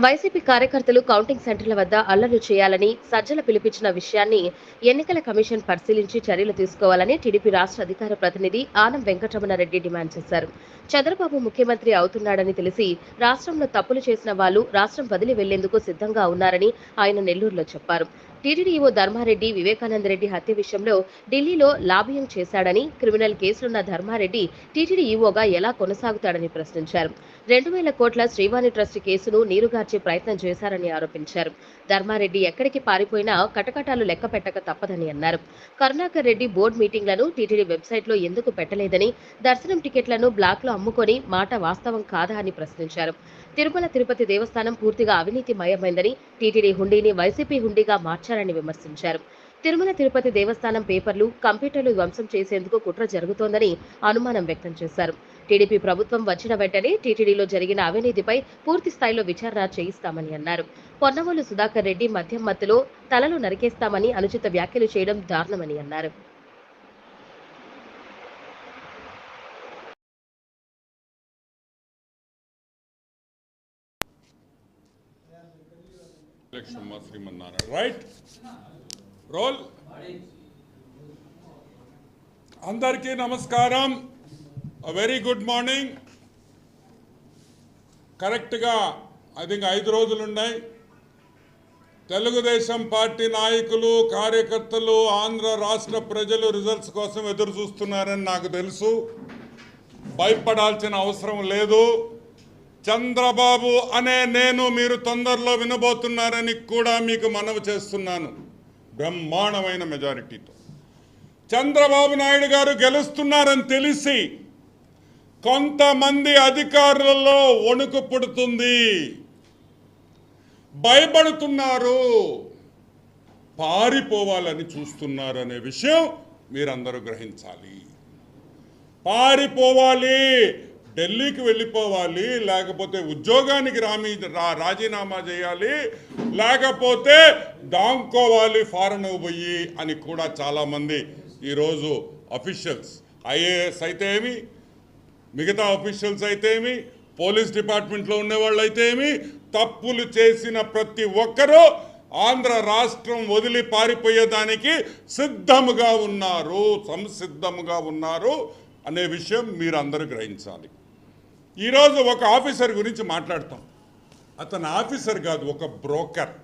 YCP కార్యకర్తలు counting సెంటర్ల వద్ద అల్లర్లు చేయాలని సజ్జల పిలిపించిన విషయాన్ని ఎన్నికల కమిషన్ పరిశీలించి చర్యలు తీసుకోవాలని టీడీపీ రాష్ట్ర అధికార ప్రతినిధి ఆనం వెంకటరమణారెడ్డి డిమాండ్ చేశారు. చంద్రబాబు ముఖ్యమంత్రి అవుతున్నాడని తెలిసి రాష్ట్రంలో తప్పులు చేసిన వాళ్లు రాష్ట్రం వదిలి వెళ్లేందుకు సిద్ధంగా ఉన్నారని ఆయన నెల్లూరులో చెప్పారు. టీటీడీ ఈవో ధర్మారెడ్డి వివేకానందరెడ్డి హత్య విషయంలో ఢిల్లీలో లాబియింగ్ చేశాడని, క్రిమినల్ కేసులున్న ధర్మారెడ్డి టీటీడీ ఈవోగా ఎలా కొనసాగుతాడని ప్రశ్నించారు. 2,000 కోట్ల శ్రీవాణి ట్రస్ట్ కేసును నీరుగార్చే ప్రయత్నం చేశారని ఆరోపించారు. ధర్మారెడ్డి ఎక్కడికి పారిపోయినా కటకటాలు లెక్క పెట్టక తప్పదని అన్నారు. కరుణాకర్ రెడ్డి బోర్డు మీటింగ్లను టీటీడీ వెబ్సైట్లో ఎందుకు పెట్టలేదని, దర్శనం టికెట్లను బ్లాక్లో అమ్ముకొని మాట వాస్తవం కాదా అని ప్రశ్నించారు. తిరుమల తిరుపతి దేవస్థానం పూర్తిగా అవినీతిమయమైందని, టీటీడీ హుండీని వైసీపీ హుండీగా మార్చారని విమర్శించారు. తిరుమల తిరుపతి దేవస్థానం పేపర్లు, కంప్యూటర్లు ధ్వంసం చేసేందుకు కుట్ర జరుగుతోందని అనుమానం వ్యక్తం చేశారు. టీడీపీ ప్రభుత్వం వచ్చిన వెంటనే టీటీడీలో జరిగిన అవినీతిపై పూర్తి స్థాయిలో విచారణ చేయిస్తామని అన్నారు. పొన్నవోలు సుధాకర్ రెడ్డి మద్యం మత్తులో తలలు నరికేస్తామని అనుచిత వ్యాఖ్యలు చేయడం దారుణమని అన్నారు. Right roll. అందరికీ నమస్కారం, వెరీ గుడ్ మార్నింగ్. కరెక్ట్గా ఐ థింక్ 5 రోజులున్నాయి. తెలుగుదేశం పార్టీ నాయకులు, కార్యకర్తలు, ఆంధ్ర రాష్ట్ర ప్రజలు రిజల్ట్స్ కోసం ఎదురు చూస్తున్నారని నాకు తెలుసు. భయపడాల్సిన అవసరం లేదు. చంద్రబాబు అనే నేను మీరు తొందరలో వినబోతున్నారని కూడా మీకు మనవి చేస్తున్నాను. బ్రహ్మాండమైన మెజారిటీతో చంద్రబాబు నాయుడు గారు గెలుస్తున్నారని తెలిసి కొంతమంది అధికారులలో వణుకు పుడుతుంది, భయపడుతున్నారు, పారిపోవాలని చూస్తున్నారు అనే విషయం మీరందరూ గ్రహించాలి. పారిపోవాలి, ఢిల్లీకి వెళ్ళిపోవాలి, లేకపోతే ఉద్యోగానికి రాజీనామా చేయాలి, లేకపోతే దాంకోవాలి ఫారెన్ పోయి అని కూడా చాలామంది ఈరోజు అఫీషియల్స్, ఐఏఎస్ అయితే ఏమి, మిగతా అఫీషియల్స్ అయితే ఏమి, పోలీస్ డిపార్ట్మెంట్లో ఉండేవాళ్ళు అయితే ఏమి, తప్పులు చేసిన ప్రతి ఒక్కరూ ఆంధ్ర రాష్ట్రం వదిలి పారిపోయేదానికి సిద్ధముగా ఉన్నారు, సంసిద్ధముగా ఉన్నారు అనే విషయం మీరు అందరూ గ్రహించాలి. ఈరోజు ఒక ఆఫీసర్ గురించి మాట్లాడతాం. అతను ఆఫీసర్ కాదు, ఒక బ్రోకర్.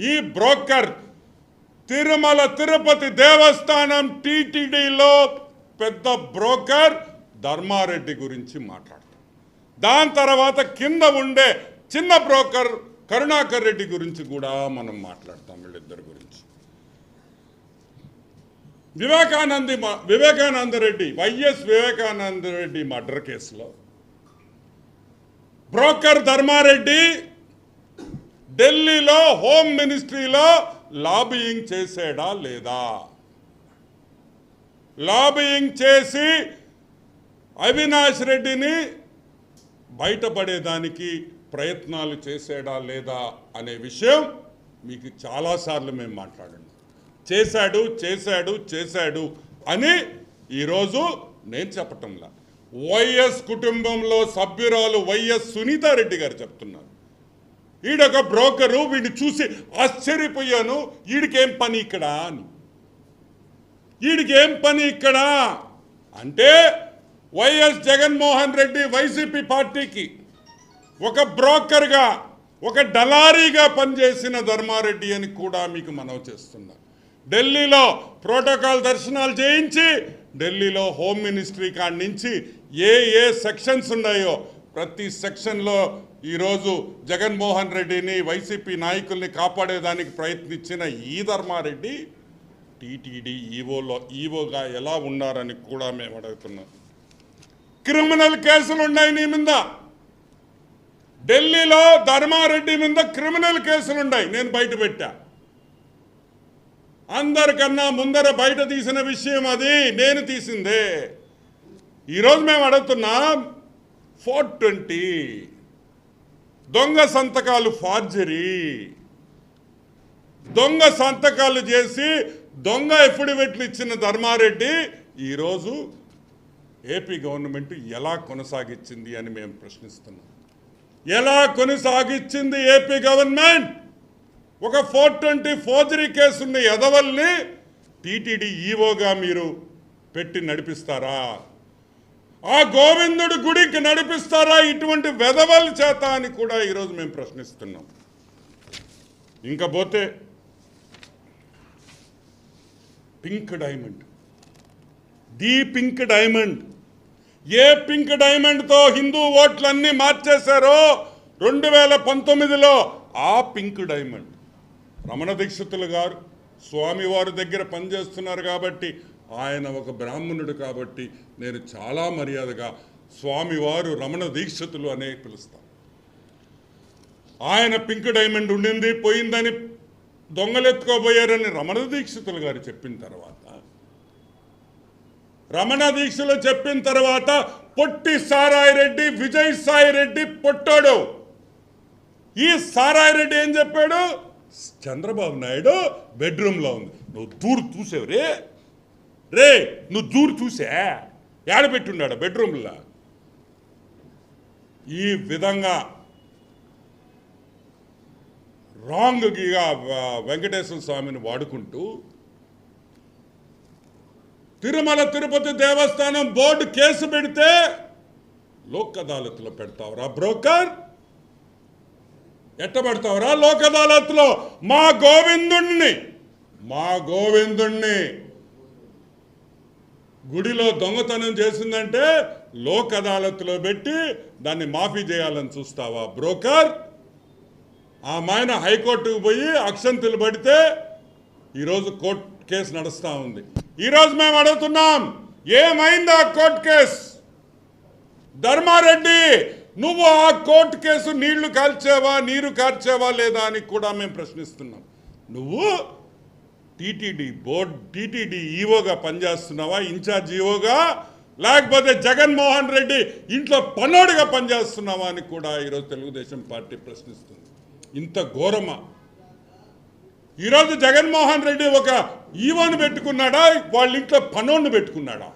ఈ బ్రోకర్ తిరుమల తిరుపతి దేవస్థానం టీటీడీలో పెద్ద బ్రోకర్ ధర్మారెడ్డి గురించి మాట్లాడతాం. దాని తర్వాత కింద ఉండే చిన్న బ్రోకర్ కరుణాకర్ రెడ్డి గురించి కూడా మనం మాట్లాడతాం. వీళ్ళిద్దరి గురించి వివేకానందరెడ్డి, వైఎస్ వివేకానందరెడ్డి మర్డర్ కేసులో బ్రోకర్ ధర్మారెడ్డి ఢిల్లీలో హోమ్ మినిస్ట్రీలో లాబియింగ్ చేసాడా లేదా? లాబియింగ్ చేసి అవినాష్ రెడ్డిని బయటపడేదానికి ప్రయత్నాలు చేసాడా లేదా అనే విషయం మీకు చాలాసార్లు మేము మాట్లాడాము. చేశాడు చేశాడు చేశాడు అని ఈరోజు నేను చెప్పటంలా, వైఎస్ కుటుంబంలో సభ్యురాలు వైఎస్ సునీతారెడ్డి గారు చెప్తున్నారు. ఈడొక బ్రోకరు, వీడిని చూసి ఆశ్చర్యపోయాను, ఈడికేం పని ఇక్కడ అని. ఈడికేం పని ఇక్కడ అంటే వైఎస్ జగన్మోహన్ రెడ్డి వైసీపీ పార్టీకి ఒక బ్రోకర్గా, ఒక డలారీగా పనిచేసిన ధర్మారెడ్డి అని కూడా మీకు మనవి చేస్తున్నారు. ఢిల్లీలో ప్రోటోకాల్ దర్శనాలు చేయించి ఢిల్లీలో హోమ్ మినిస్ట్రీ కాడి నుంచి ఏ సెక్షన్స్ ఉన్నాయో ప్రతి సెక్షన్లో ఈరోజు జగన్మోహన్ రెడ్డిని, వైసీపీ నాయకుల్ని కాపాడేదానికి ప్రయత్నించిన ఈ ధర్మారెడ్డి టీటీడీ ఈవోగా ఎలా ఉన్నారని కూడా మేము అడుగుతున్నాం. క్రిమినల్ కేసులు ఉన్నాయి నీ మీద. ఢిల్లీలో ధర్మారెడ్డి మీద క్రిమినల్ కేసులు ఉన్నాయి, నేను బయట పెట్టా. అందరికన్నా ముందర బయట తీసిన విషయం అది, నేను తీసిందే. ఈరోజు మేము అడుగుతున్నాం, 420 దొంగ సంతకాలు, ఫార్జరీ, దొంగ సంతకాలు చేసి దొంగ ఎఫిడవిట్లు ఇచ్చిన ధర్మారెడ్డి ఈరోజు ఏపీ గవర్నమెంట్ ఎలా కొనసాగించింది అని మేము ప్రశ్నిస్తున్నాం. ఎలా కొనసాగించింది ఏపీ గవర్నమెంట్? ఒక 420 ఫోర్జరీ కేసున్న ఎదవల్ని టీటీడీ ఈవోగా మీరు పెట్టి నడిపిస్తారా? ఆ గోవిందుడి గుడికి నడిపిస్తారా ఇటువంటి వెధవల చేత అని కూడా ఈరోజు మేము ప్రశ్నిస్తున్నాం. ఇంకా పోతే pink diamond, the pink diamond, a pink డైమండ్తో హిందూ ఓట్లన్నీ మార్చేశారో 2019లో ఆ పింక్ డైమండ్ రమణ దీక్షితులు గారు స్వామివారి దగ్గర పనిచేస్తున్నారు కాబట్టి, ఆయన ఒక బ్రాహ్మణుడు కాబట్టి నేను చాలా మర్యాదగా స్వామివారు రమణ దీక్షితులు అనే పిలుస్తాను. ఆయన పింక్ డైమండ్ ఉండింది, పోయిందని దొంగలెత్తుకోబోయారని రమణ దీక్షితులు గారు చెప్పిన తర్వాత, రమణ దీక్షలు చెప్పిన తర్వాత పొట్టి సారాయి రెడ్డి, విజయసాయి రెడ్డి పొట్టాడు. ఈ సారాయి రెడ్డి ఏం చెప్పాడు? చంద్రబాబు నాయుడు బెడ్రూమ్లో ఉంది. నువ్వు దూరు చూసావు రే నువ్వు దూరు చూసా? ఏడబెట్టున్నాడు బెడ్రూమ్లో. ఈ విధంగా రాంగ్గా వెంకటేశ్వర స్వామిని వాడుకుంటూ తిరుమల తిరుపతి దేవస్థానం బోర్డు కేసు పెడితే లోక్ అదాలత్లో పెడతావురా బ్రోకర్? ఎట్ట పెడతావురా లోక్ అదాలత్లో? మా గోవిందుణ్ణి గుడిలో దొంగతనం చేసిందంటే లోక్ అదాలత్లో పెట్టి దాన్ని మాఫీ చేయాలని చూస్తావా బ్రోకర్? ఆ మాయన హైకోర్టుకు పోయి అక్షంతులు పడితే ఈరోజు కోర్టు కేసు నడుస్తూ ఉంది. ఈరోజు మేము అడుగుతున్నాం, ఏమైంది ఆ కోర్టు కేసు? ధర్మారెడ్డి, నువ్వు ఆ కోర్టు కేసు నీళ్లు కార్చావా లేదా అని కూడా మేము ప్రశ్నిస్తున్నాం. నువ్వు టీటీడీ ఈవోగా పనిచేస్తున్నావా, ఇన్ఛార్జ్ ఈవోగా, లేకపోతే జగన్మోహన్ రెడ్డి ఇంట్లో పనోడిగా పనిచేస్తున్నావా అని కూడా ఈరోజు తెలుగుదేశం పార్టీ ప్రశ్నిస్తుంది. ఇంత ఘోరమా? ఈరోజు జగన్మోహన్ రెడ్డి ఒక ఈవోని పెట్టుకున్నాడా, వాళ్ళ ఇంట్లో పనోడిని పెట్టుకున్నాడా?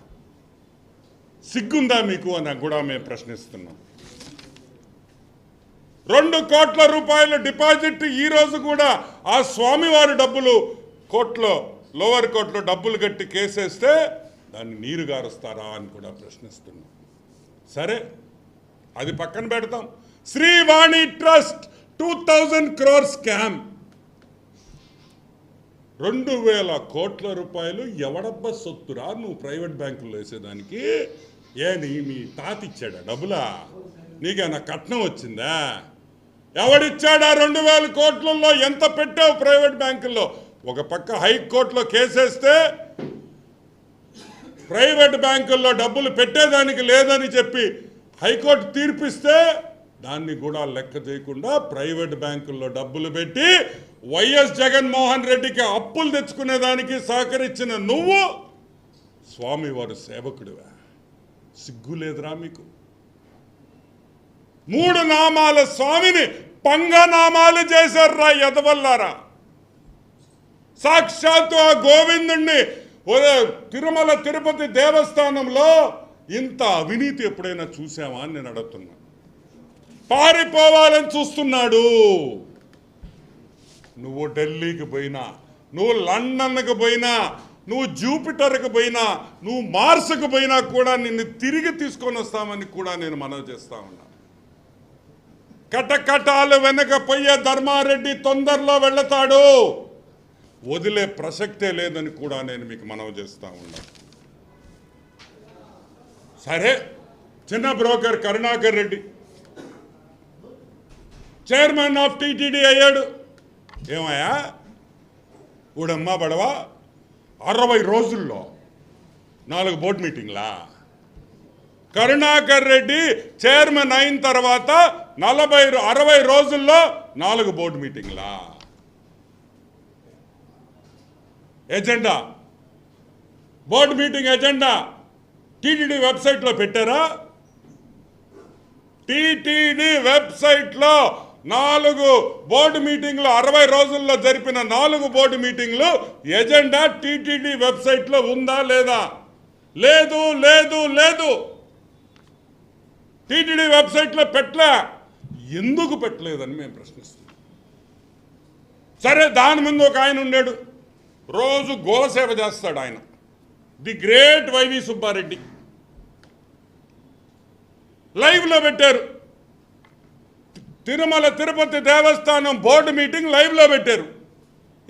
సిగ్గుందా మీకు అని కూడా మేము ప్రశ్నిస్తున్నాం. 2 కోట్ల రూపాయల డిపాజిట్ ఈరోజు కూడా ఆ స్వామివారి డబ్బులు లోవర్ కోర్టులో డబ్బులు కట్టి కేసేస్తే దాన్ని నీరు గారుస్తారా అని కూడా ప్రశ్నిస్తున్నాం. సరే, అది పక్కన పెడతాం. శ్రీవాణి ట్రస్ట్ 2000 crore స్కామ్, 2000 కోట్ల రూపాయలు ఎవడబ్బా సొత్తురా నువ్వు ప్రైవేట్ బ్యాంకుల్లో వేసేదానికి? మీ తాత ఇచ్చాడా డబ్బులా? నీకేనా కట్నం వచ్చిందా? ఎవడిచ్చాడా? 2000 కోట్లలో ఎంత పెట్టావు ప్రైవేట్ బ్యాంకుల్లో? ఒక పక్క హైకోర్టులో కేసేస్తే ప్రైవేట్ బ్యాంకుల్లో డబ్బులు పెట్టేదానికి లేదని చెప్పి హైకోర్టు తీర్పిస్తే దాన్ని కూడా లెక్క చేయకుండా ప్రైవేట్ బ్యాంకుల్లో డబ్బులు పెట్టి వైఎస్ జగన్మోహన్ రెడ్డికి అప్పులు తెచ్చుకునేదానికి సహకరించిన నువ్వు స్వామివారి సేవకుడివా? సిగ్గు లేదురా మీకు? 3 నామాల స్వామిని పంగనామాలు చేశారా ఎదవల్లారా? సాక్షాత్తు ఆ గోవిందుణ్ణి తిరుమల తిరుపతి దేవస్థానంలో ఇంత అవినీతి ఎప్పుడైనా చూసావా అని నేను అడుగుతున్నా. పారిపోవాలని చూస్తున్నాడు. నువ్వు ఢిల్లీకి పోయినా, నువ్వు లండన్కి పోయినా, నువ్వు జూపిటర్కి పోయినా, నువ్వు మార్స్కి పోయినా కూడా నిన్ను తిరిగి తీసుకొని వస్తామని కూడా నేను మనవి చేస్తా ఉన్నా. కటకటాలు వెనక పోయే ధర్మారెడ్డి తొందరలో వెళతాడు, వదిలే ప్రసక్తే లేదని కూడా నేను మీకు మనవి చేస్తా ఉన్నా. సరే, చిన్న broker Karunakar Reddy chairman of TTD అయ్యాడు. ఏమయ్యా ఊడమ్మా బడవా? 60 రోజుల్లో 4 బోర్డు మీటింగ్లా? కరుణాకర్ రెడ్డి చైర్మన్ అయిన తర్వాత 60 రోజుల్లో 4 బోర్డు మీటింగ్లా? Agenda, board meeting agenda TTD వెబ్సైట్లో పెట్టారా? టీటీడీ వెబ్సైట్లో 4 బోర్డు మీటింగ్లు, 60 రోజుల్లో జరిపిన 4 బోర్డు మీటింగ్లు ఎజెండా టీటీడీ వెబ్సైట్లో ఉందా లేదా? లేదు లేదు లేదు. టీటీడీ వెబ్సైట్లో పెట్టలే. ఎందుకు పెట్టలేదని మేము ప్రశ్నిస్తున్నాం. సరే, దాని ముందు ఒక ఆయన ఉండాడు, రోజు గోసేవ చేస్తాడు ఆయన, ది గ్రేట్ వైవి సుబ్బారెడ్డి. లైవ్లో పెట్టారు, తిరుమల తిరుపతి దేవస్థానం బోర్డు మీటింగ్ లైవ్లో పెట్టారు.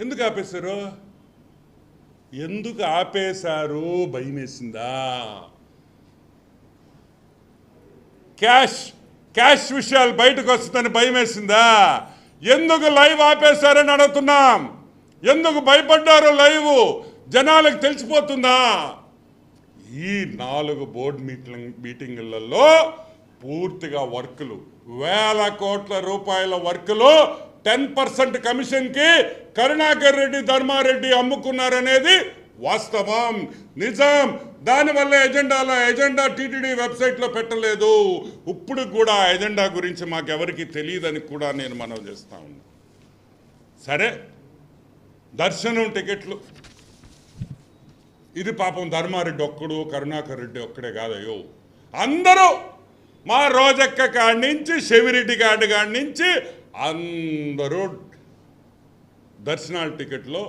ఎందుకు ఆపేశారు? ఎందుకు ఆపేశారు? భయమేసిందా? క్యాష్ విషయాలు బయటకు వస్తుందని భయమేసిందా? ఎందుకు లైవ్ ఆపేశారని అడుగుతున్నాం. ఎందుకు భయపడ్డారు? లైవ్ జనాలకు తెలిసిపోతుందా? ఈ 4 బోర్డు మీటింగులలో పూర్తిగా వర్కులు, వేల కోట్ల రూపాయల వర్కులు 10% కమిషన్కి కరుణాకర్ రెడ్డి, ధర్మారెడ్డి అమ్ముకున్నారనేది వాస్తవం, నిజం. దానివల్ల ఎజెండా టీటీడీ వెబ్సైట్లో పెట్టలేదు. ఇప్పుడు కూడా ఎజెండా గురించి మాకెవరికి తెలియదని కూడా నేను మనవి చేస్తా ఉన్నా. సరే, దర్శనం టికెట్లు, ఇది పాపం ధర్మారెడ్డి ఒక్కడు, కరుణాకర్ రెడ్డి ఒక్కడే కాదయ్యో, అందరూ మా రోజక్క కాడి నుంచి శివిరెడ్డి కాడి నుంచి అందరూ దర్శనాల టికెట్లో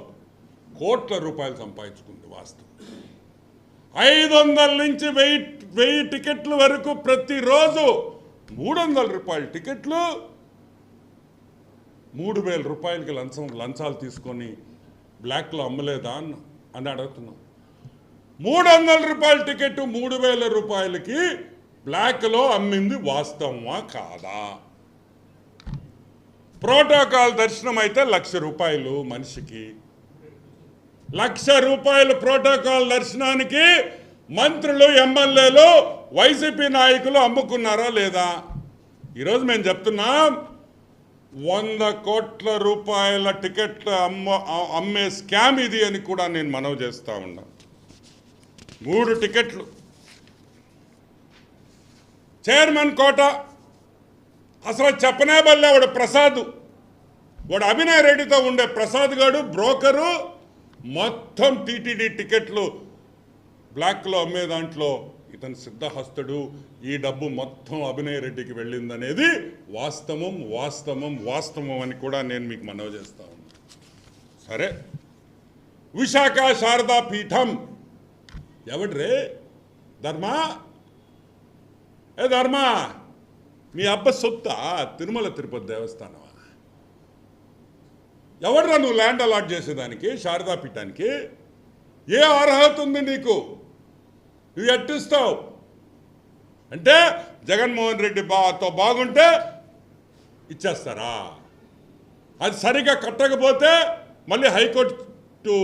కోట్ల రూపాయలు సంపాదించుకుంది వాస్తవం. 500 నుంచి 1000 టికెట్ల వరకు ప్రతిరోజు 300 రూపాయల టికెట్లు 3000 రూపాయలకి లంచాలు తీసుకొని బ్లాక్లో అమ్మలేదా అని అడుగుతున్నాం. 300 రూపాయల టికెట్ 3000 రూపాయలకి బ్లాక్లో అమ్మింది వాస్తవమా కాదా? ప్రోటోకాల్ దర్శనం అయితే 1,00,000 రూపాయలు మనిషికి. 1,00,000 రూపాయలు ప్రోటోకాల్ దర్శనానికి మంత్రులు, ఎమ్మెల్యేలు, వైసీపీ నాయకులు అమ్ముకున్నారా లేదా? ఈరోజు మేము చెప్తున్నాం, 100 కోట్ల రూపాయల టికెట్లు అమ్మే స్కామ్ ఇది అని కూడా నేను మనవి చేస్తా ఉన్నా. 3 టికెట్లు, చైర్మన్ కోట అసలు చెప్పనే బల్లే వాడు ప్రసాద్, వాడు అభినయ్ రెడ్డితో ఉండే ప్రసాద్ గారు బ్రోకరు, మొత్తం టీటీడీ టికెట్లు బ్లాక్లో అమ్మే దాంట్లో ఇతను సిద్ధహస్తుడు. ఈ డబ్బు మొత్తం అభినయ్ రెడ్డికి వెళ్ళిందనేది వాస్తవం అని కూడా నేను మీకు మనవి చేస్తా ఉన్నా. సరే, విశాఖ శారదా పీఠం ఎవడ్రే? ధర్మా, ధర్మా, మీ అబ్బ సొత్తా తిరుమల తిరుపతి దేవస్థానమా? ఎవడ్రా నువ్వు ల్యాండ్ అలాట్ చేసేదానికి శారదా పీఠానికి? ఏ అర్హత ఉంది నీకు? నువ్వు ఎట్టిస్తావు? అంటే జగన్మోహన్ రెడ్డి బాగుంటే ఇచ్చేస్తారా? అది సరిగా కట్టకపోతే మళ్ళీ హైకోర్టు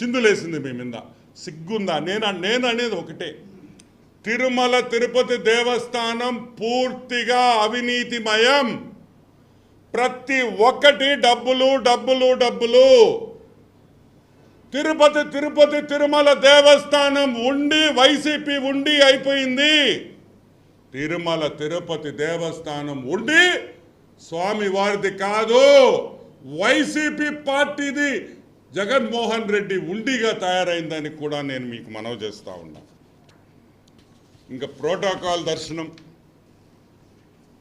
చిందులేసింది మీ మీద. సిగ్గుందా? నేను అనేది ఒకటే, తిరుమల తిరుపతి దేవస్థానం పూర్తిగా అవినీతిమయం. ప్రతి ఒక్కటి డబ్బులు. తిరుపతి తిరుమల దేవస్థానం ఉండి వైసీపీ ఉండి అయిపోయింది. తిరుమల తిరుపతి దేవస్థానం ఉండి స్వామి వారిది కాదు, వైసీపీ పార్టీది, జగన్మోహన్ రెడ్డి ఉండిగా తయారైందని కూడా నేను మీకు మనవి చేస్తా ఉన్నా. ఇంకా ప్రోటోకాల్ దర్శనం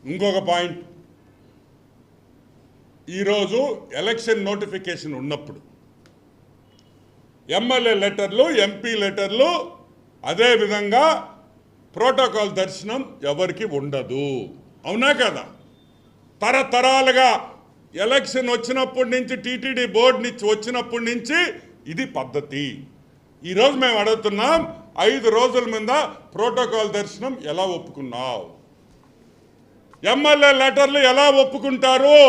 ఇంకొక పాయింట్. ఈరోజు ఎలక్షన్ నోటిఫికేషన్ ఉన్నప్పుడు ఎమ్మెల్యే లెటర్లు, ఎంపీ లెటర్లు, అదేవిధంగా ప్రోటోకాల్ దర్శనం ఎవరికి ఉండదు. అవునా కదా? తరతరాలుగా ఎలక్షన్ వచ్చినప్పటి నుంచి, టీటీడీ బోర్డు నుంచి వచ్చినప్పటి నుంచి ఇది పద్ధతి. ఈరోజు మేము అడుగుతున్నాం, 5 రోజుల మీద ప్రోటోకాల్ దర్శనం ఎలా ఒప్పుకున్నావు? ఎమ్మెల్యే లెటర్లు ఎలా ఒప్పుకుంటారు?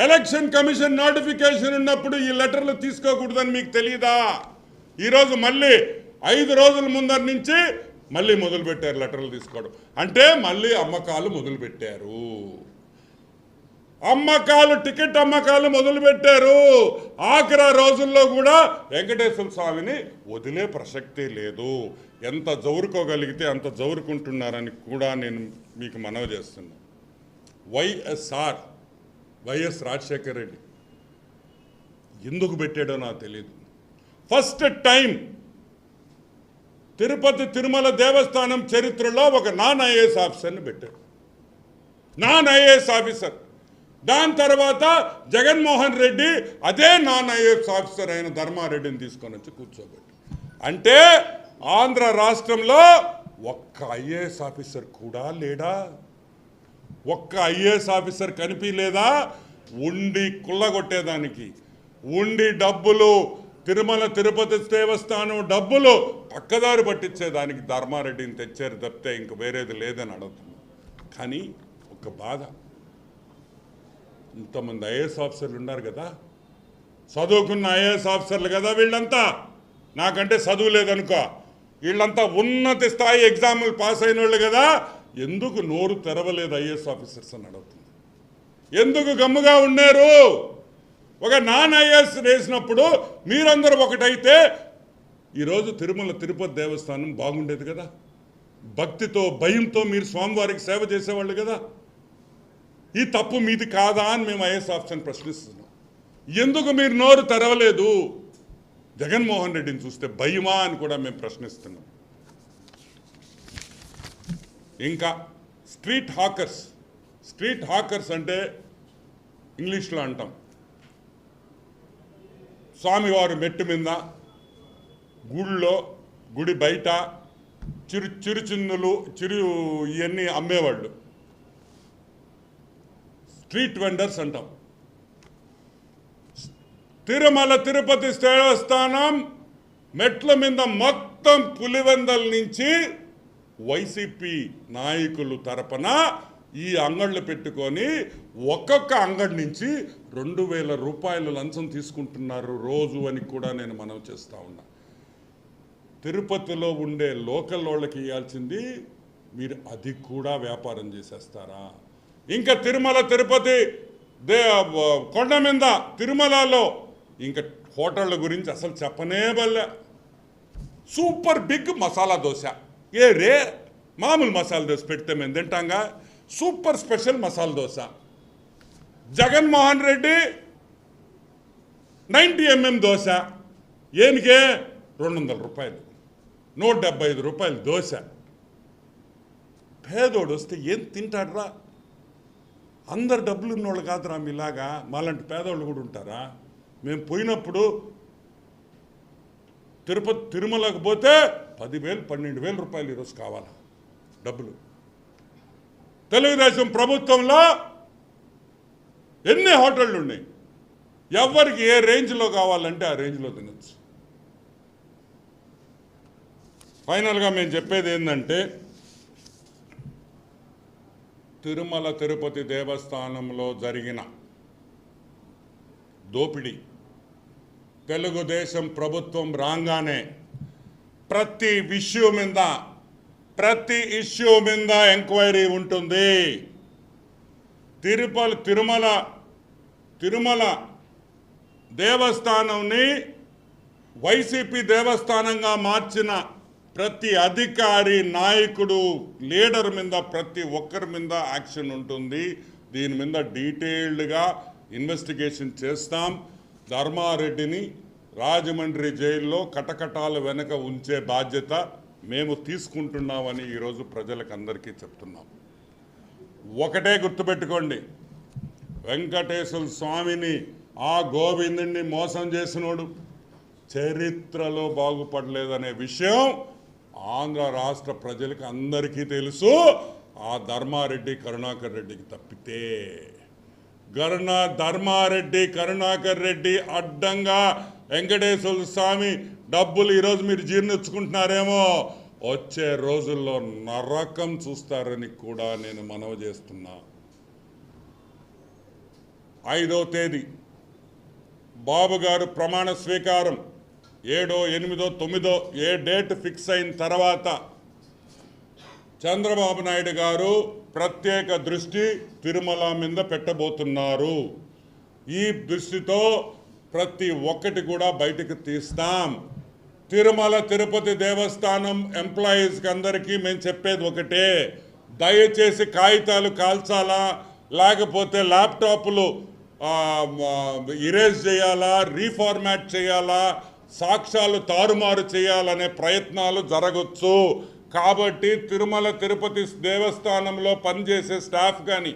ఎలక్షన్ కమిషన్ నోటిఫికేషన్ ఉన్నప్పుడు ఈ లెటర్లు తీసుకోకూడదని మీకు తెలియదా? ఈరోజు మళ్ళీ 5 రోజుల ముందర నుంచి మళ్ళీ మొదలుపెట్టారు లెటర్లు తీసుకోవడం. అంటే మళ్ళీ అమ్మకాలు మొదలుపెట్టారు. టికెట్ అమ్మకాలు మొదలుపెట్టారు. ఆఖరి రోజుల్లో కూడా వెంకటేశ్వర స్వామిని వదిలే ప్రసక్తే లేదు. ఎంత జౌరుకోగలిగితే అంత జౌరుకుంటున్నారని కూడా నేను మీకు మనవి చేస్తున్నాను. వైఎస్ రాజశేఖర్ రెడ్డి ఎందుకు పెట్టాడో నాకు తెలియదు. ఫస్ట్ టైం తిరుపతి తిరుమల దేవస్థానం చరిత్రలో ఒక నాన్ ఐఏఎస్ ఆఫీసర్ని పెట్టాడు. Non IAS officer. దాని తర్వాత జగన్మోహన్ రెడ్డి అదే నాన్ ఐఏఎస్ ఆఫీసర్ అయిన ధర్మారెడ్డిని తీసుకొని వచ్చి కూర్చోబెట్టి, అంటే ఆంధ్ర రాష్ట్రంలో ఒక్క ఐఏఎస్ ఆఫీసర్ కూడా లేడా? ఒక్క ఐఏఎస్ ఆఫీసర్ కనిపించలేదా? ఉండి కుల్లగొట్టేదానికి, ఉండి డబ్బులు తిరుమల తిరుపతి దేవస్థానం డబ్బులు పక్కదారి పట్టించేదానికి ధర్మారెడ్డిని తెచ్చారు తప్పితే ఇంక వేరేది లేదని అడుగుతున్నాం. కానీ ఒక బాధ, ఇంతమంది ఐఏఎస్ ఆఫీసర్లు ఉన్నారు కదా, చదువుకున్న ఐఏఎస్ ఆఫీసర్లు కదా వీళ్ళంతా, నాకంటే చదువు లేదనుకో, వీళ్ళంతా ఉన్నత స్థాయి ఎగ్జాములు పాస్ అయిన వాళ్ళు కదా, ఎందుకు నోరు తెరవలేదు ఐఏఎస్ ఆఫీసర్స్ అని అడుగుతుంది. ఎందుకు గమ్ముగా ఉన్నారు? ఒక నాన్ ఐఏఎస్ వేసినప్పుడు మీరందరూ ఒకటైతే ఈరోజు తిరుమల తిరుపతి దేవస్థానం బాగుండేది కదా, భక్తితో భయంతో మీరు స్వామివారికి సేవ చేసేవాళ్ళు కదా. ఈ తప్పు మీది కాదా అని మేము ఐఏఎస్ ఆఫీసర్ని ప్రశ్నిస్తున్నాం. ఎందుకు మీరు నోరు తెరవలేదు? జగన్మోహన్ రెడ్డిని చూస్తే భయమా అని కూడా మేము ప్రశ్నిస్తున్నాం. ఇంకా స్ట్రీట్ హాకర్స్ అంటే ఇంగ్లీష్లో అంటాం, స్వామివారు మెట్టు మీద, గుళ్ళో, గుడి బయట చిరుచిన్నులు ఇవన్నీ అమ్మేవాళ్ళు స్ట్రీట్ వెండర్స్ అంటాం. తిరుమల తిరుపతి దేవస్థానం మెట్ల మీద మొత్తం పులివెందల నుంచి వైసీపీ నాయకులు తరపున ఈ అంగళ్ళు పెట్టుకొని ఒక్కొక్క అంగడి నుంచి 2,000 రూపాయలు లంచం తీసుకుంటున్నారు రోజు అని కూడా నేను మనవి చేస్తా ఉన్నా. తిరుపతిలో ఉండే లోకల్ వాళ్ళకి ఇవ్వాల్సింది మీరు అది కూడా వ్యాపారం చేసేస్తారా? ఇంకా తిరుమల తిరుపతి కొండ మీద తిరుమలలో ఇంకా హోటళ్ళ గురించి అసలు చెప్పనే బల్లే. సూపర్ బిగ్ మసాలా దోశ, ఏ రే మామూలు మసాలా దోశ పెడితే మేము తింటాంగా, super special masala dosa. Jaganmohan Reddy 90 mm dosa, ఏమికే 200 రూపాయలు, 175 రూపాయలు దోశ. పేదోడు వస్తే ఏం తింటాడ్రా? అందరు డబ్బులు ఉన్నోళ్ళు కాదురా మీలాగా, మాలాంటి పేదోళ్ళు కూడా ఉంటారా? మేము పోయినప్పుడు తిరుమలకు పోతే 10,000 12,000 రూపాయలు ఈరోజు కావాలా డబ్బులు. తెలుగుదేశం ప్రభుత్వంలో ఎన్ని హోటళ్ళు ఉన్నాయి, ఎవరికి ఏ రేంజ్లో కావాలంటే ఆ రేంజ్లో తినచ్చు. ఫైనల్గా మేము చెప్పేది ఏంటంటే, తిరుమల తిరుపతి దేవస్థానంలో జరిగిన దోపిడీ తెలుగుదేశం ప్రభుత్వం రాగానే ప్రతి ఇష్యూ మీద ఎంక్వైరీ ఉంటుంది. తిరుమల దేవస్థానంని వైసీపీ దేవస్థానంగా మార్చిన ప్రతి అధికారి, నాయకుడు, లీడర్ మీద ప్రతి ఒక్కరి మీద యాక్షన్ ఉంటుంది. దీని మీద డీటెయిల్డ్గా ఇన్వెస్టిగేషన్ చేస్తాం. ధర్మారెడ్డిని రాజమండ్రి జైల్లో కటకటాల వెనక ఉంచే బాధ్యత మేము తీసుకుంటున్నామని ఈరోజు ప్రజలకు అందరికీ చెప్తున్నాం. ఒకటే గుర్తుపెట్టుకోండి, వెంకటేశ్వర స్వామిని, ఆ గోవిందుని మోసం చేసినోడు చరిత్రలో బాగుపడలేదనే విషయం ఆంధ్ర రాష్ట్ర ప్రజలకు అందరికీ తెలుసు. ఆ ధర్మారెడ్డి కరుణాకర్ రెడ్డికి తప్పితే ధర్మారెడ్డి కరుణాకర్ రెడ్డి అడ్డంగా వెంకటేశ్వర స్వామి డబ్బులు ఈరోజు మీరు జీర్ణించుకుంటున్నారేమో, వచ్చే రోజుల్లో నరకం చూస్తారని కూడా నేను మనవి చేస్తున్నా. 5వ తేదీ బాబు గారు ప్రమాణ స్వీకారం 7, 8, 9 ఏ డేట్ ఫిక్స్ అయిన తర్వాత చంద్రబాబు నాయుడు గారు ప్రత్యేక దృష్టి తిరుమల మీద పెట్టబోతున్నారు. ఈ దృష్టితో ప్రతి ఒక్కటి కూడా బయటకు తీస్తాం. తిరుమల తిరుపతి దేవస్థానం ఎంప్లాయీస్కి అందరికీ మేము చెప్పేది ఒకటే, దయచేసి కాగితాలు కాల్చాలా, లేకపోతే ల్యాప్టాప్లు ఇరేజ్ చేయాలా, రీఫార్మాట్ చేయాలా, సాక్ష్యాలు తారుమారు చేయాలనే ప్రయత్నాలు జరగచ్చు. కాబట్టి తిరుమల తిరుపతి దేవస్థానంలో పనిచేసే స్టాఫ్ కానీ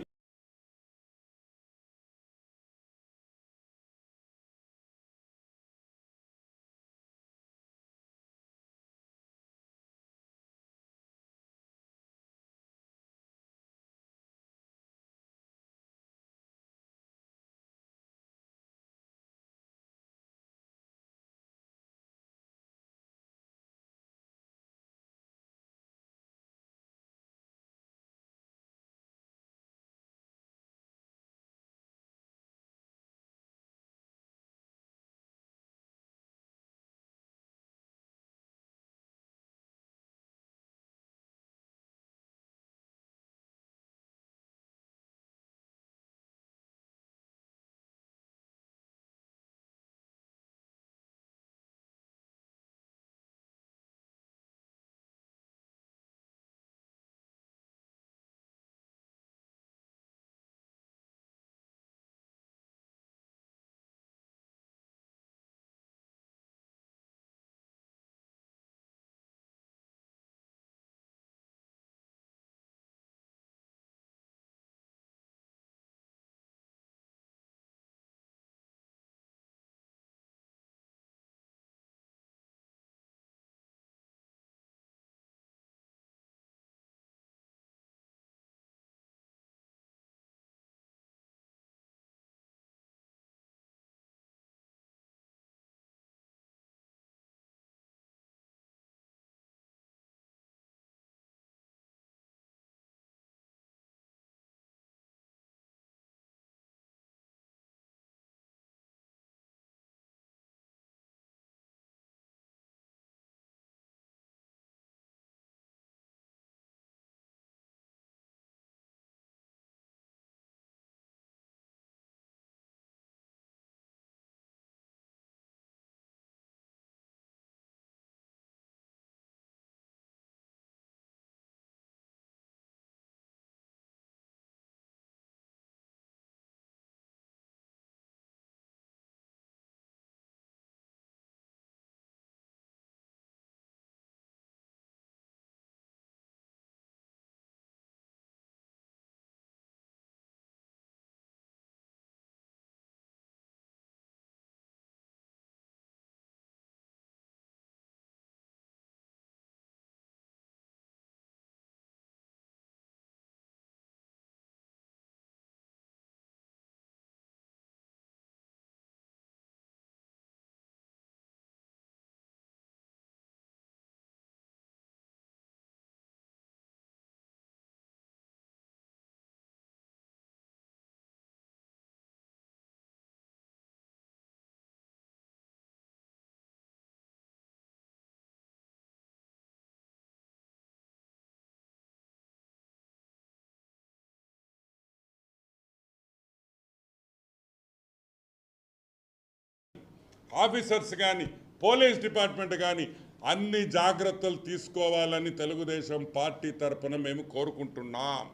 ఆఫీసర్స్ కానీ పోలీస్ డిపార్ట్మెంట్ కానీ అన్ని జాగ్రత్తలు తీసుకోవాలని తెలుగుదేశం పార్టీ తరపున మేము కోరుకుంటున్నాం.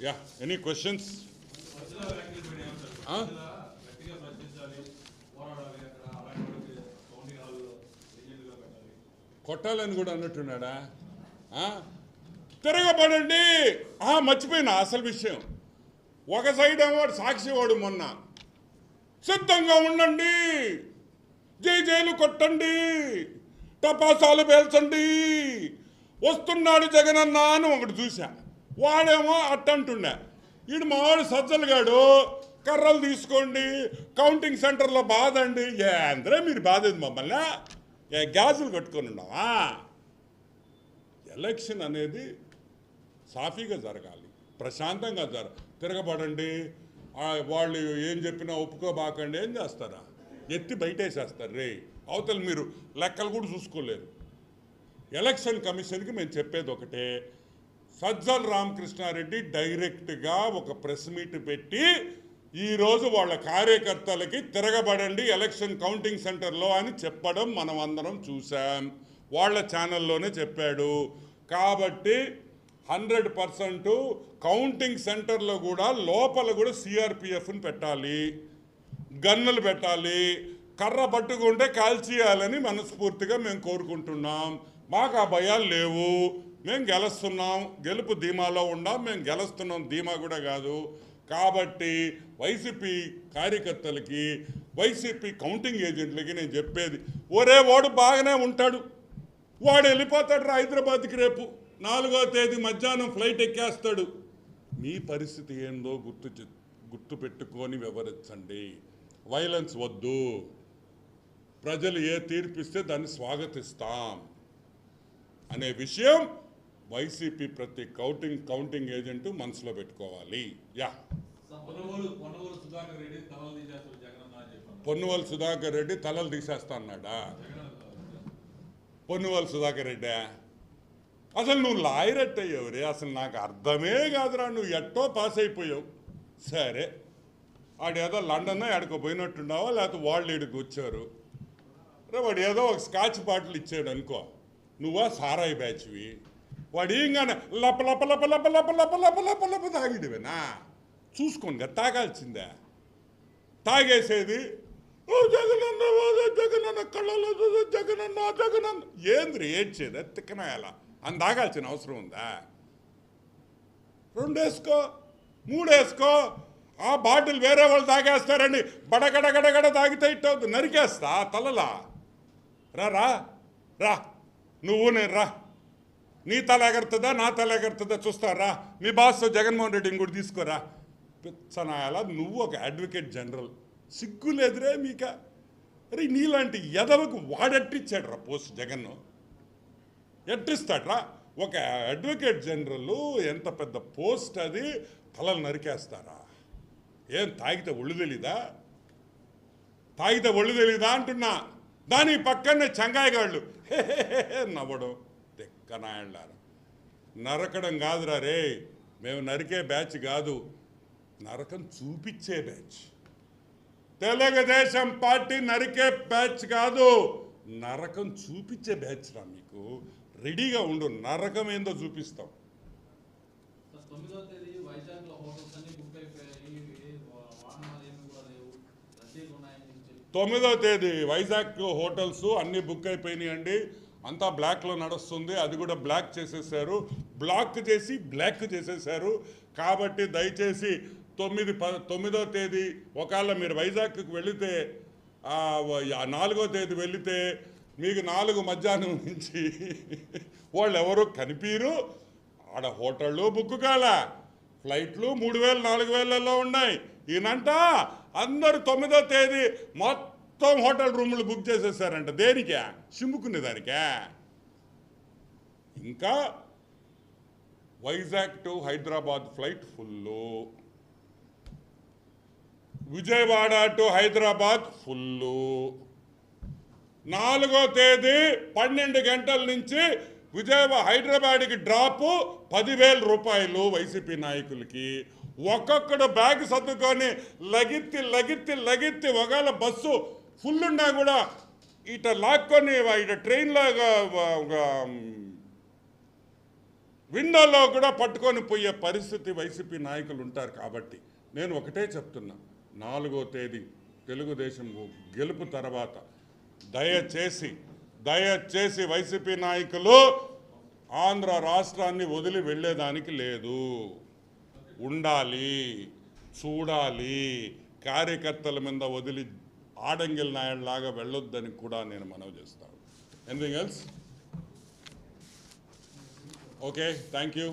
Yeah, any questions? కొట్టాలని కూడా అన్నట్టున్నాడా? తిరగబడండి. మర్చిపోయినా అసలు విషయం. ఒక సైడ్ ఏమో సాక్షి వాడు మొన్న సిద్ధంగా ఉండండి, జైలు కొట్టండి, టపాసాలు పేల్చండి, వస్తున్నాడు జగనన్న అని ఒకటి చూసా. వాడేమో అట్టంటుండే. వీడు మావాడు సజ్జలుగాడు కర్రలు తీసుకోండి, కౌంటింగ్ సెంటర్లో బాధండి. అందరే మీరు బాధేది మమ్మల్ని, గ్యాసులు కట్టుకొని ఉన్నావా? ఎలక్షన్ అనేది సాఫీగా జరగాలి, ప్రశాంతంగా తిరగబడండి. వాళ్ళు ఏం చెప్పినా ఒప్పుకోబాకండి. ఏం చేస్తారా? ఎత్తి బయటేసేస్తారు రే. అవతల మీరు లెక్కలు కూడా చూసుకోలేరు. ఎలక్షన్ కమిషన్కి మేము చెప్పేది ఒకటే, సజ్జల రామకృష్ణారెడ్డి డైరెక్ట్గా ఒక ప్రెస్ మీట్ పెట్టి ఈరోజు వాళ్ళ కార్యకర్తలకి తిరగబడండి ఎలక్షన్ కౌంటింగ్ సెంటర్లో అని చెప్పడం మనం అందరం చూసాం. వాళ్ళ ఛానల్లోనే చెప్పాడు. కాబట్టి 100% కౌంటింగ్ సెంటర్లో కూడా లోపల కూడా సిఆర్పిఎఫ్ని పెట్టాలి, గన్నులు పెట్టాలి, కర్ర పట్టుకుంటే కాల్చేయాలని మనస్ఫూర్తిగా మేము కోరుకుంటున్నాం. మాకు ఆ భయాలు లేవు, మేము గెలుస్తున్నాం, గెలుపు ధీమాలో ఉన్నాం, మేము గెలుస్తున్నాం ధీమా కూడా కాదు. కాబట్టి వైసీపీ కార్యకర్తలకి, వైసీపీ కౌంటింగ్ ఏజెంట్లకి నేను చెప్పేది, ఒరే వాడు బాగానే ఉంటాడు, వాడు వెళ్ళిపోతాడు హైదరాబాద్కి రేపు 4వ తేదీ మధ్యాహ్నం ఫ్లైట్ ఎక్కేస్తాడు. మీ పరిస్థితి ఏందో గుర్తు పెట్టుకొని వివరించండి. వైలెన్స్ వద్దు. ప్రజలు ఏ తీర్పిస్తే దాన్ని స్వాగతిస్తాం అనే విషయం వైసీపీ ప్రతి కౌంటింగ్ ఏజెంట్ మనసులో పెట్టుకోవాలి. యా, పొన్నువల్ సుధాకర్ రెడ్డి తలలు తీసేస్తా అన్నాడా? పొన్నువల్ సుధాకర్ రెడ్డి అసలు నువ్వు లాయర్ అయ్యావురే, అసలు నాకు అర్థమే కాదురా. నువ్వు ఎట్టో పాస్ అయిపోయావు. సరే, ఆడేదో లండన్ ఎక్కడికో పోయినట్టున్నావా, లేకపోతే వాళ్ళు ఇక్కడికి వచ్చారు, వాడు ఏదో ఒక స్కాచ్ బాటిల్ ఇచ్చాడు అనుకో, నువ్వా సారాయి బ్యాచ్వి. వాడు ఏంగానే లప లప లప లప లప లప లప లప లప తాగిడివేనా? చూసుకోండి కదా, తాగాల్సిందే. తాగేసేది జగనన్న జగనన్న కళ్ళలో జగనన్న జగనన్న ఏంద్రి ఏడ్చేది తిక్కనాయాల అని తాగాల్సిన అవసరం ఉందా? 2 వేసుకో, 3 వేసుకో. ఆ బాటిల్ వేరే వాళ్ళు తాగేస్తారండి, బడగడగడగడ తాగితే ఇట్టవుతుంది, నరికేస్తా తలలా. రా రా రా, నువ్వు నేను రా, నీ తల ఎగరుతుందా నా తల ఎగరుతుందా చూస్తారా? మీ బాస్ జగన్మోహన్ రెడ్డిని కూడా తీసుకోరా. పిచ్చనాయాల, నువ్వు ఒక అడ్వకేట్ జనరల్, సిగ్గు లేదురే మీక? అరే నీలాంటి ఎదవకు వాడట్టిచ్చాడు రా పోస్ట్ జగన్, ఎట్టిస్తాడ్రా? ఒక అడ్వకేట్ జనరల్ ఎంత పెద్ద పోస్ట్ అది, తలలు నరికేస్తారా? ఏం తాగితే ఒళ్ళు తెలీదా? తాగితే ఒళ్ళు తెలీదా అంటున్నా. దాని పక్కనే చంగాయగాళ్ళు నవ్వడం తెక్కనాయళ్ళారా. నరకడం కాదురా రే, మేము నరికే బ్యాచ్ కాదు, నరకం చూపించే బ్యాచ్. తెలుగుదేశం పార్టీ నరికే బ్యాచ్ కాదు, నరకం చూపించే బ్యాచ్ రా. మీకు రెడీగా ఉండు, నరకం ఏందో చూపిస్తాం. 9వ తేదీ వైజాగ్ హోటల్స్ అన్నీ బుక్ అయిపోయినాయండి. అంతా బ్లాక్లో నడుస్తుంది, అది కూడా బ్లాక్ చేసేసారు, బ్లాక్ చేసి బ్లాక్ చేసేసారు. కాబట్టి దయచేసి 9వ తేదీ ఒకవేళ మీరు వైజాగ్కి వెళితే, 4వ తేదీ వెళితే మీకు 4 మధ్యాహ్నం నుంచి వాళ్ళు ఎవరు కనిపించరు. ఆడ హోటళ్ళు బుక్ కాలే, ఫ్లైట్లు 3000 4000లలో ఉన్నాయి. ఈయనంట అందరు 9వ తేదీ మొత్తం హోటల్ రూములు బుక్ చేసేసారంట. దేనికే? సిమ్ముకునే దానికే. ఇంకా Vizag to Hyderabad flight full, Vijayawada to Hyderabad full. 4వ తేదీ 12 గంటల నుంచి హైదరాబాద్కి డ్రాపు 10,000 రూపాయలు వైసీపీ నాయకులకి. ఒక్కొక్కడు బ్యాగ్ సర్దుకొని లగిత్తి లగిత్తి లగిత్తి, ఒకవేళ బస్సు ఫుల్ ఉన్నా కూడా ఇట లాక్కొని ఇట ట్రైన్లాగా విండోలో కూడా పట్టుకొని పోయే పరిస్థితి వైసీపీ నాయకులు ఉంటారు. కాబట్టి నేను ఒకటే చెప్తున్నా, 4వ తేదీ తెలుగుదేశం గెలుపు తర్వాత దయచేసి వైసీపీ నాయకులు ఆంధ్ర రాష్ట్రాన్ని వదిలి వెళ్ళేదానికి లేదు, ఉండాలి, చూడాలి. కార్యకర్తల మీద వదిలి ఆడంగిల్ నాయుడులాగా వెళ్ళొద్దని కూడా నేను మనవి చేస్తాను. Anything else? Okay, thank you.